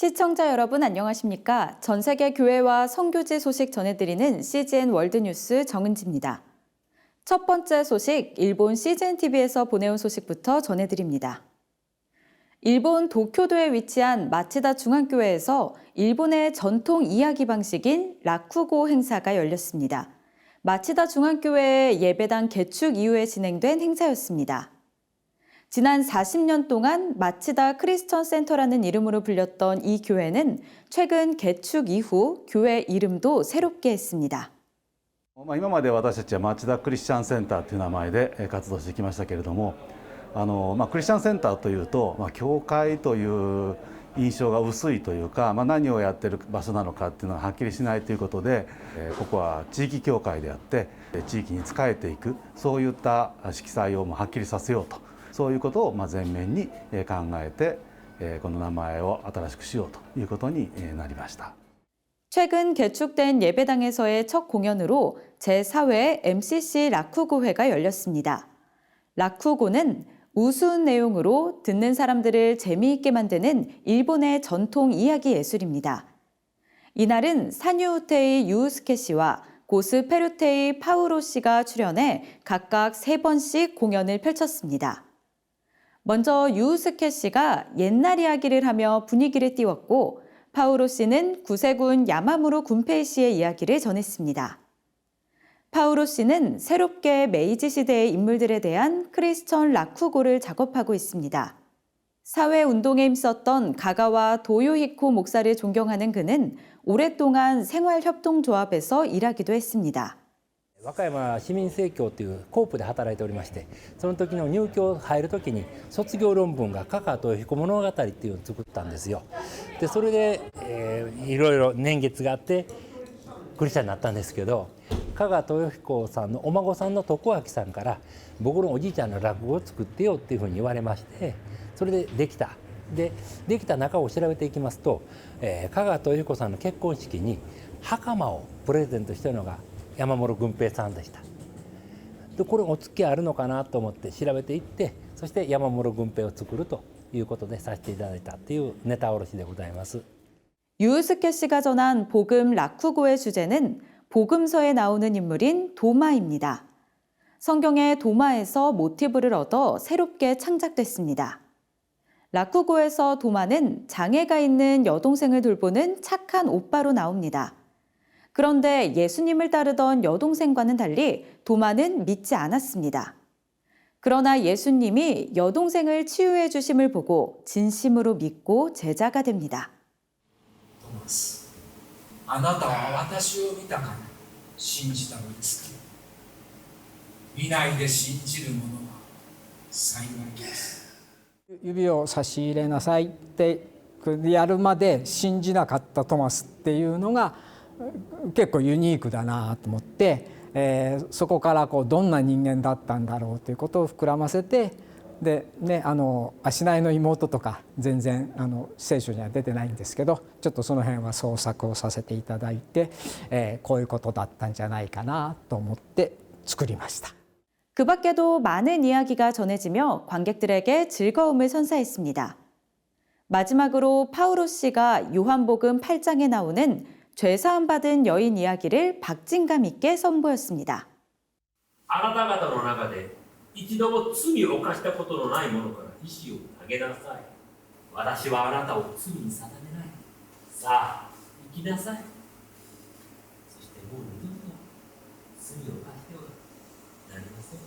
시청자 여러분 안녕하십니까? 전 세계 교회와 선교지 소식 전해드리는 CGN 월드뉴스 정은지입니다. 첫 번째 소식, 일본 CGN TV에서 보내온 소식부터 전해드립니다. 일본 도쿄도에 위치한 마치다 중앙교회에서 일본의 전통 이야기 방식인 라쿠고 행사가 열렸습니다. 마치다 중앙교회의 예배당 개축 이후에 진행된 행사였습니다. 지난 40년 동안 마치다 크리스천 센터라는 이름으로 불렸던 이 교회는 최근 개축 이후 교회 이름도 새롭게 했습니다. 今まで私たちは町田クリスチャンセンターという名前で活動してきましたけれども、クリスチャンセンターというと、教会という印象が薄いというか、何をやってる場所なのかっていうのがはっきりしないということで、ここは地域教会であって地域に仕えていく、そういった色彩をはっきりさせようと、そういうことを前面に考えて、この名前を新しくしようということになりました。 최근 개축된 예배당에서의 첫 공연으로 제4회 MCC 라쿠고회가 열렸습니다. 라쿠고는 우스운 내용으로 듣는 사람들을 재미있게 만드는 일본의 전통 이야기 예술입니다. 이날은 사뉴우테이 유우스케 씨와 고스 페루테이 파우로 씨가 출연해 각각 3번씩 공연을 펼쳤습니다. 먼저 유우스케 씨가 옛날 이야기를 하며 분위기를 띄웠고 파우로 씨는 구세군 야마무로 군페이 씨의 이야기를 전했습니다. 파우로 씨는 새롭게 메이지 시대의 인물들에 대한 크리스천 라쿠고를 작업하고 있습니다. 사회운동에 힘썼던 가가와 도요히코 목사를 존경하는 그는 오랫동안 생활협동조합에서 일하기도 했습니다. 和歌山市民生協というコープで働いておりまして、その時の入協入る時に卒業論文が香川豊彦物語っていうのを作ったんですよ。でそれで、いろいろ年月があってクリスチャンになったんですけど、香川豊彦さんのお孫さんの徳明さんから僕のおじいちゃんの落語を作ってよっていうふうに言われまして、それでできた。できた中を調べていきますと、香川豊彦さんの結婚式に袴をプレゼントしたのが山室軍平さんでした。でこれお付き合いあるのかなと思って調べていって、そして山室軍平を作るということでさせていただいたというネタ卸しでございます。 유우스케 씨가 전한 복음 라쿠고의 주제는 복음서에 나오는 인물인 도마입니다. 성경의 도마에서 모티브를 얻어 새롭게 창작됐습니다. 라쿠고에서 도마는 장애가 있는 여동생을 돌보는 착한 오빠로 나옵니다. 그런데 예수님을 따르던 여동생과는 달리 도마는 믿지 않았습니다. 그러나 예수님이 여동생을 치유해 주심을 보고 진심으로 믿고 제자가 됩니다. あなたは私を見たから信じたのですか。見ないで信じる者は幸いです。指を差し入れなさいってやるまで信じなかったトマスっていうのが結構ユニークだなと思って、そこからどんな人間だったんだろうということを膨らませて、でね、足内の妹とか全然聖書には出てないんですけど、ちょっとその辺は創作をさせていただいて、こういうことだったんじゃないかなと思って作りました。 그 밖에도 많은 이야기가 전해지며 관객들에게 즐거움을 선사했습니다. 마지막으로 파우로 씨가 요한복음 8장에 나오는 죄사함 받은 여인 이야기를 박진감 있게 선보였습니다. あなた方の中で一度も罪を犯したことのない者から石を投げなさい。私はあなたを罪に定めない。さあ、行きなさい。そしてもう二度と罪を犯してはなりません。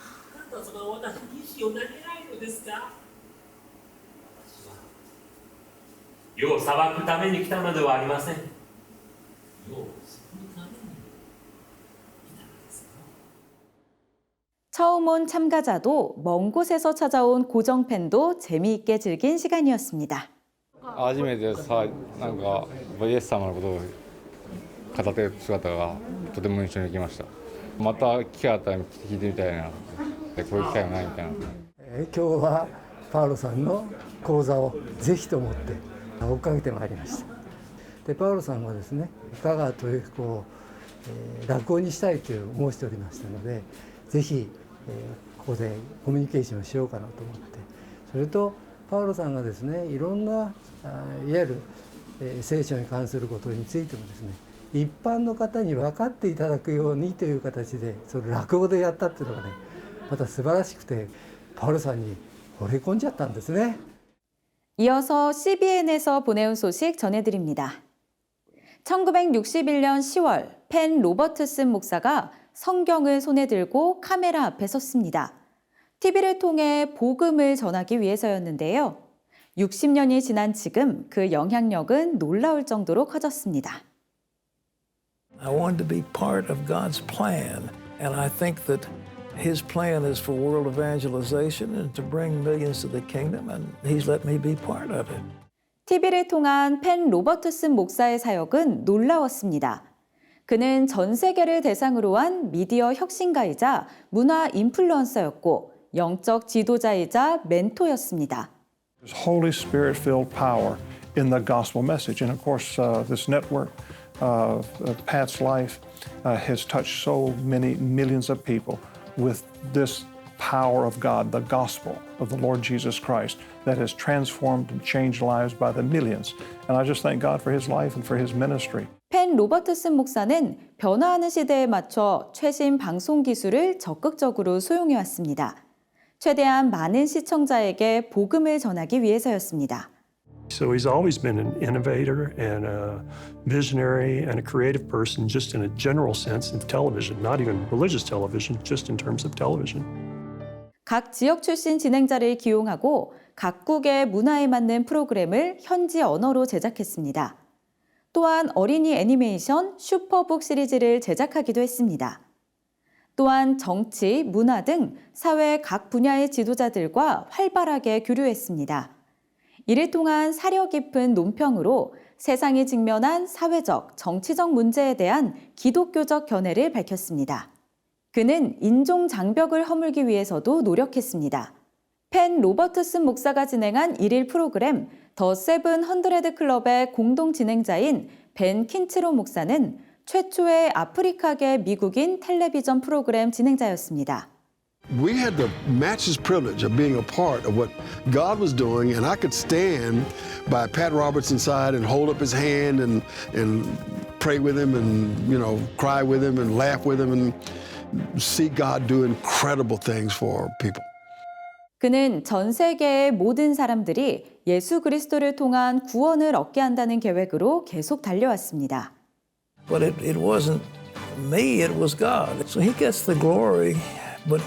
あなた様は私に石を投げないのですか。私は世を裁くために来たのではありません。世を救うために 처음 온 참가자도 먼 곳에서 찾아온 고정 팬도 재미있게 즐긴 시간이었습니다. 初めてさ、なんかイエス様のことを語っている姿がとても印象にきました。また機会あったら聞いてみたいな。こういう機会がないみたいな。今日はパウロさんの講座をぜひと思って追っかけてまいりました。でパウロさんはですね、香川豊彦を落語にしたいと申しておりましたので、ぜひここでコミュニケーションをしようかなと思って、それとパウロさんがですねいろんないわゆる聖書に関することについてもですね一般の方に分かっていただくようにという形でそれ落語でやったっていうのがねまた素晴らしくてパウロさんに惚れ込んじゃったんですね。 이어서 CBN에서 보내온 소식 전해드립니다. 1961년 10월 펜 로버트슨 목사가 성경을 손에 들고 카메라 앞에 섰습니다. TV를 통해 복음을 전하기 위해서였는데요. 60년이 지난 지금 그 영향력은 놀라울 정도로 커졌습니다. I wanted to be part of God's plan, and I think that His plan is for world evangelization and to bring millions to the kingdom, and He's let me be part of it. TV를 통한 펜 로버트슨 목사의 사역은 놀라웠습니다. 그는 전 세계를 대상으로 한 미디어 혁신가이자 문화 인플루언서였고 영적 지도자이자 멘토였습니다. There's Holy Spirit-filled power in the gospel message. And of course, this network, Pat's Life, has touched so many millions of people with this power of God, the gospel of the Lord Jesus Christ, that has transformed and changed lives by the millions. And I just thank God for his life and for his ministry. 펜 로버트슨 목사는 변화하는 시대에 맞춰 최신 방송 기술을 적극적으로 수용해 왔습니다. 최대한 많은 시청자에게 복음을 전하기 위해서였습니다. So he's always been an innovator and a visionary and a creative person just in a general sense of television, not even religious television, just in terms of television. 각 지역 출신 진행자를 기용하고 각국의 문화에 맞는 프로그램을 현지 언어로 제작했습니다. 또한 어린이 애니메이션 슈퍼북 시리즈를 제작하기도 했습니다. 또한 정치, 문화 등 사회 각 분야의 지도자들과 활발하게 교류했습니다. 이를 통한 사려 깊은 논평으로 세상이 직면한 사회적, 정치적 문제에 대한 기독교적 견해를 밝혔습니다. 그는 인종 장벽을 허물기 위해서도 노력했습니다. 펜 로버트슨 목사가 진행한 1일 프로그램 더 세븐 헌드레드 클럽의 공동 진행자인 벤 킨츠로 목사는 최초의 아프리카계 미국인 텔레비전 프로그램 진행자였습니다. We had the matchless privilege of being a part of what God was doing, and I could stand by Pat Robertson's side and hold up his hand and pray with him and, you know, cry with him and laugh with him and see God do incredible things for people. 그는 전 세계의 모든 사람들이 예수 그리스도를 통한 구원을 얻게 한다는 계획으로 계속 달려왔습니다. But it wasn't me, it was God. So he gets the glory, but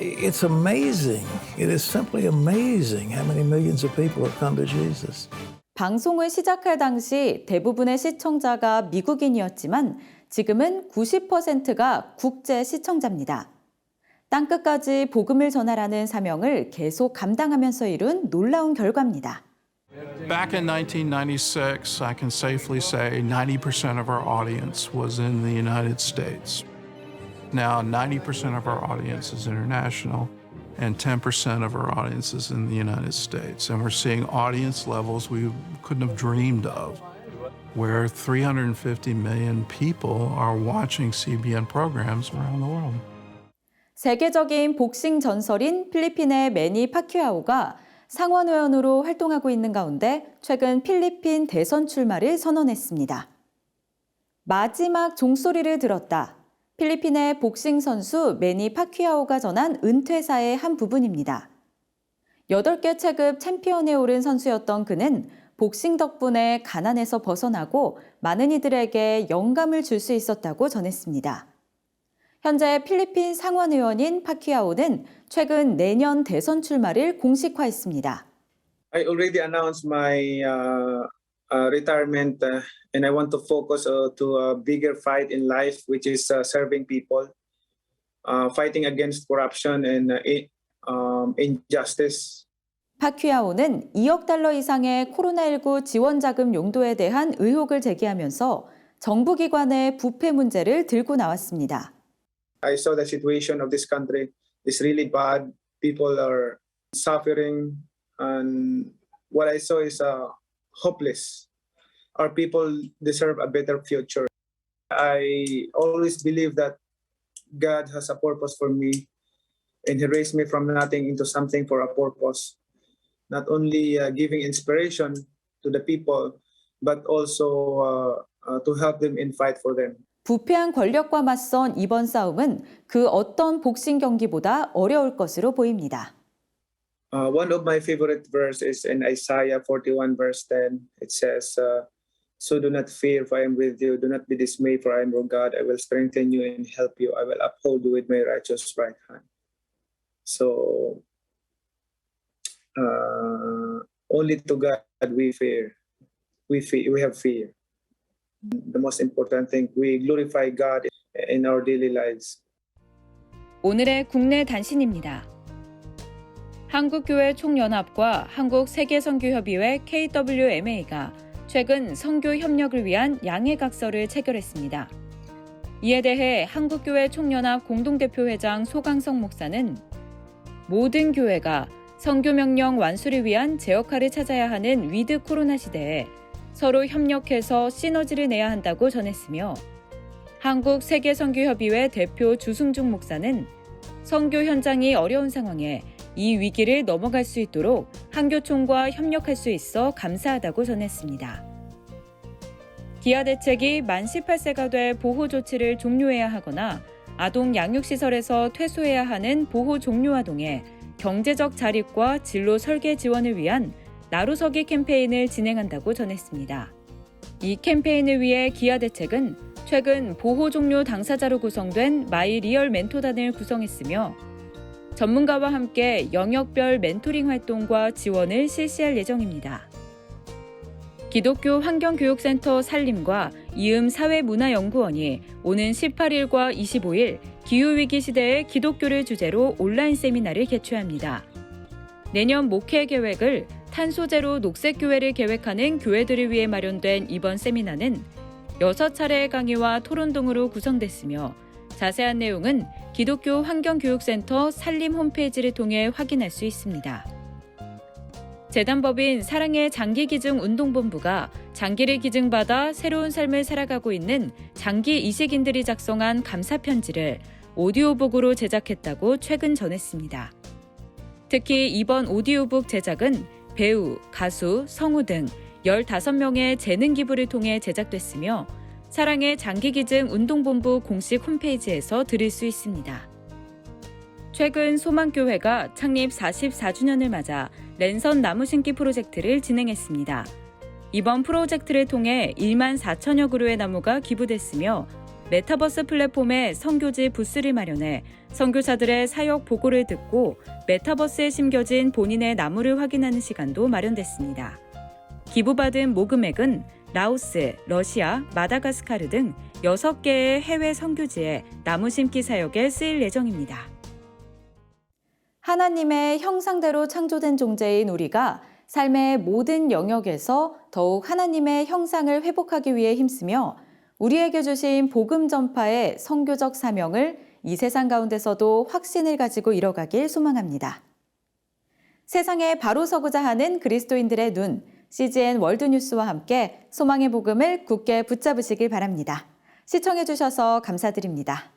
it's amazing. It is simply amazing how many millions of people have come to Jesus. 방송을 시작할 당시 대부분의 시청자가 미국인이었지만 지금은 90%가 국제 시청자입니다. 땅끝까지 복음을 전하라는 사명을 계속 감당하면서 이룬 놀라운 결과입니다. Back in 1996, I can safely say 90% of our audience was in the United States. Now 90% of our audience is international and 10% of our audience is in the United States. And we're seeing audience levels we couldn't have dreamed of, where 350 million people are watching CBN programs around the world. 세계적인 복싱 전설인 필리핀의 매니 파큐아오가 상원의원으로 활동하고 있는 가운데 최근 필리핀 대선 출마를 선언했습니다. 마지막 종소리를 들었다. 필리핀의 복싱 선수 매니 파큐아오가 전한 은퇴사의 한 부분입니다. 8개 체급 챔피언에 오른 선수였던 그는 복싱 덕분에 가난에서 벗어나고 많은 이들에게 영감을 줄 수 있었다고 전했습니다. 현재 필리핀 상원의원인 파키아오는 최근 내년 대선 출마를 공식화했습니다. I already announced my retirement and I want to focus to a bigger fight in life, which is serving people, fighting against corruption and injustice. 파퀴아오는 2억 달러 이상의 코로나19 지원 자금 용도에 대한 의혹을 제기하면서 정부 기관의 부패 문제를 들고 나왔습니다. I saw the situation of this country is really bad. People are suffering, and what I saw is hopeless. Our people deserve a better future. I always believe that God has a purpose for me, and He raised me from nothing into something for a purpose. not only giving inspiration to the people, but also to help them and fight for them. 부패한 권력과 맞선 이번 싸움은 그 어떤 복싱 경기보다 어려울 것으로 보입니다. One of my favorite verse is in Isaiah 41 verse 10. It says, "So do not fear, for I am with you. Do not be dismayed, for I am your God. I will strengthen you and help you. I will uphold you with my righteous right hand." So, only to God we fear. We have fear. The most important thing, we glorify God in our daily lives. 오늘의 국내 단신입니다. 한국교회 총연합과 한국세계선교협의회 KWMA가 최근 선교 협력을 위한 양해각서를 체결했습니다. 이에 대해 한국교회 총연합 공동대표회장 소강성 목사는 모든 교회가 선교명령 완수를 위한 제 역할을 찾아야 하는 위드 코로나 시대에 서로 협력해서 시너지를 내야 한다고 전했으며 한국세계선교협의회 대표 주승중 목사는 선교 현장이 어려운 상황에 이 위기를 넘어갈 수 있도록 한교총과 협력할 수 있어 감사하다고 전했습니다. 기아 대책이 만 18세가 돼 보호 조치를 종료해야 하거나 아동 양육시설에서 퇴소해야 하는 보호 종료 아동의 경제적 자립과 진로 설계 지원을 위한 나루서기 캠페인을 진행한다고 전했습니다. 이 캠페인을 위해 기아 대책은 최근 보호 종료 당사자로 구성된 마이 리얼 멘토단을 구성했으며 전문가와 함께 영역별 멘토링 활동과 지원을 실시할 예정입니다. 기독교 환경교육센터 산림과 이음 사회문화연구원이 오는 18일과 25일 기후위기 시대의 기독교를 주제로 온라인 세미나를 개최합니다. 내년 목회 계획을 탄소제로 녹색교회를 계획하는 교회들을 위해 마련된 이번 세미나는 6차례의 강의와 토론 등으로 구성됐으며 자세한 내용은 기독교 환경교육센터 산림 홈페이지를 통해 확인할 수 있습니다. 재단법인 사랑의 장기기증운동본부가 장기를 기증받아 새로운 삶을 살아가고 있는 장기 이식인들이 작성한 감사편지를 오디오북으로 제작했다고 최근 전했습니다. 특히 이번 오디오북 제작은 배우, 가수, 성우 등 15명의 재능 기부를 통해 제작됐으며 사랑의 장기기증 운동본부 공식 홈페이지에서 들을 수 있습니다. 최근 소망교회가 창립 44주년을 맞아 랜선 나무 심기 프로젝트를 진행했습니다. 이번 프로젝트를 통해 1만 4천여 그루의 나무가 기부됐으며 메타버스 플랫폼에 선교지 부스를 마련해 선교사들의 사역 보고를 듣고 메타버스에 심겨진 본인의 나무를 확인하는 시간도 마련됐습니다. 기부받은 모금액은 라오스, 러시아, 마다가스카르 등 6개의 해외 선교지에 나무 심기 사역에 쓰일 예정입니다. 하나님의 형상대로 창조된 존재인 우리가 삶의 모든 영역에서 더욱 하나님의 형상을 회복하기 위해 힘쓰며 우리에게 주신 복음 전파의 선교적 사명을 이 세상 가운데서도 확신을 가지고 이뤄가길 소망합니다. 세상에 바로 서고자 하는 그리스도인들의 눈, CGN 월드뉴스와 함께 소망의 복음을 굳게 붙잡으시길 바랍니다. 시청해 주셔서 감사드립니다.